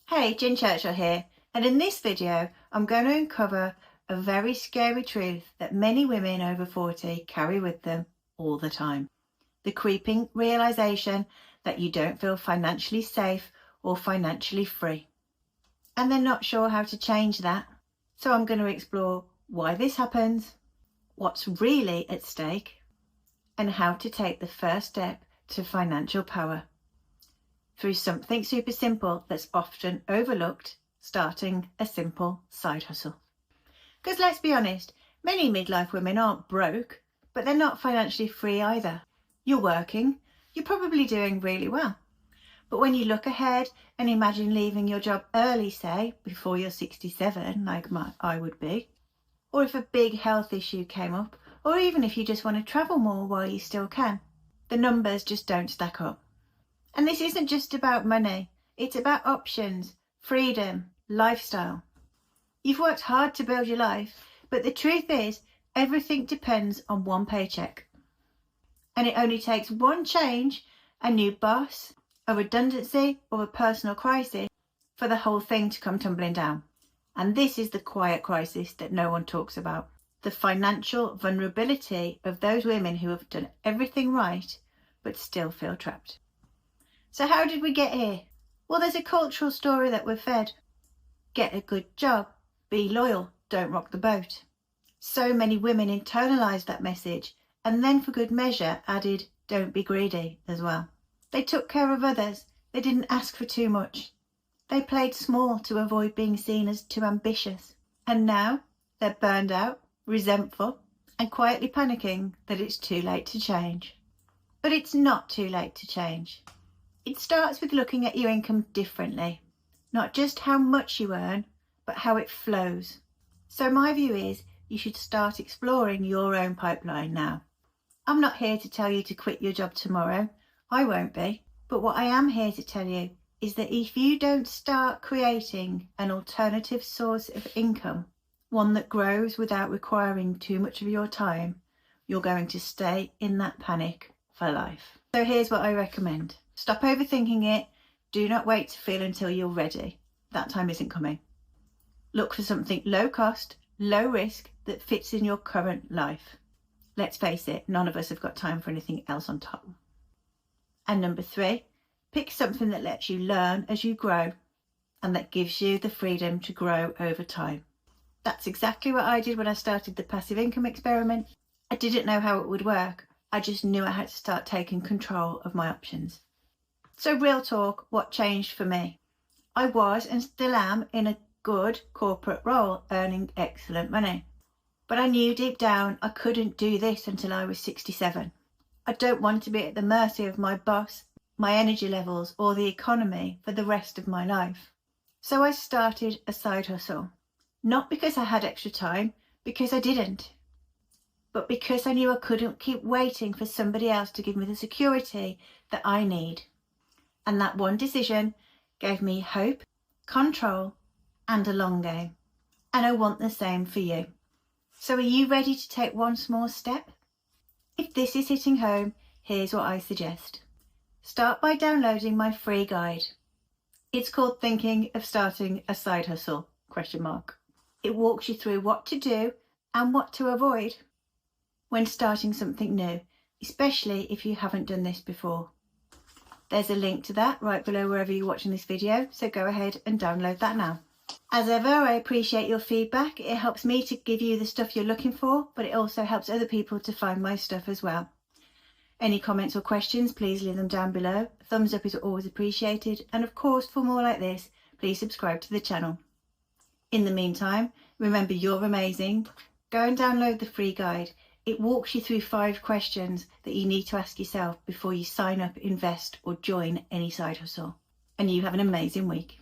Hey, Jen Churchill here, and in this video I'm going to uncover a very scary truth that many women over 40 carry with them all the time. The creeping realisation that you don't feel financially safe or financially free. And they're not sure how to change that. So I'm going to explore why this happens, what's really at stake, and how to take the first step to financial power through something super simple that's often overlooked, starting a simple side hustle. Because let's be honest, many midlife women aren't broke, but they're not financially free either. You're working, you're probably doing really well. But when you look ahead and imagine leaving your job early, say, before you're 67, like I would be, or if a big health issue came up, or even if you just want to travel more while you still can, the numbers just don't stack up. And this isn't just about money, it's about options, freedom, lifestyle. You've worked hard to build your life, but the truth is, everything depends on one paycheck. And it only takes one change, a new boss, a redundancy, or a personal crisis for the whole thing to come tumbling down. And this is the quiet crisis that no one talks about. The financial vulnerability of those women who have done everything right, but still feel trapped. So how did we get here? Well, there's a cultural story that we're fed. Get a good job, be loyal, don't rock the boat. So many women internalised that message and then for good measure added, don't be greedy as well. They took care of others, they didn't ask for too much. They played small to avoid being seen as too ambitious. And now they're burned out, resentful, and quietly panicking that it's too late to change. But it's not too late to change. It starts with looking at your income differently, not just how much you earn, but how it flows. So my view is you should start exploring your own pipeline now. I'm not here to tell you to quit your job tomorrow. I won't be. But what I am here to tell you is that if you don't start creating an alternative source of income, one that grows without requiring too much of your time, you're going to stay in that panic for life. So here's what I recommend. Stop overthinking it. Do not wait to feel until you're ready. That time isn't coming. Look for something low cost, low risk that fits in your current life. Let's face it, none of us have got time for anything else on top. And number 3, pick something that lets you learn as you grow and that gives you the freedom to grow over time. That's exactly what I did when I started the passive income experiment. I didn't know how it would work. I just knew I had to start taking control of my options. So real talk, what changed for me? I was and still am in a good corporate role, earning excellent money. But I knew deep down I couldn't do this until I was 67. I don't want to be at the mercy of my boss, my energy levels, or the economy for the rest of my life. So I started a side hustle. Not because I had extra time, because I didn't. But because I knew I couldn't keep waiting for somebody else to give me the security that I need. And that one decision gave me hope, control, and a long game. And I want the same for you. So are you ready to take one small step? If this is hitting home, here's what I suggest. Start by downloading my free guide. It's called Thinking of Starting a Side Hustle? It walks you through what to do and what to avoid when starting something new, especially if you haven't done this before. There's a link to that right below wherever you're watching this video, so go ahead and download that now. As ever, I appreciate your feedback. It helps me to give you the stuff you're looking for, but it also helps other people to find my stuff as well. Any comments or questions, please leave them down below. A thumbs up is always appreciated. And of course, for more like this, please subscribe to the channel. In the meantime, remember you're amazing. Go and download the free guide. It walks you through 5 questions that you need to ask yourself before you sign up, invest, or join any side hustle. And you have an amazing week.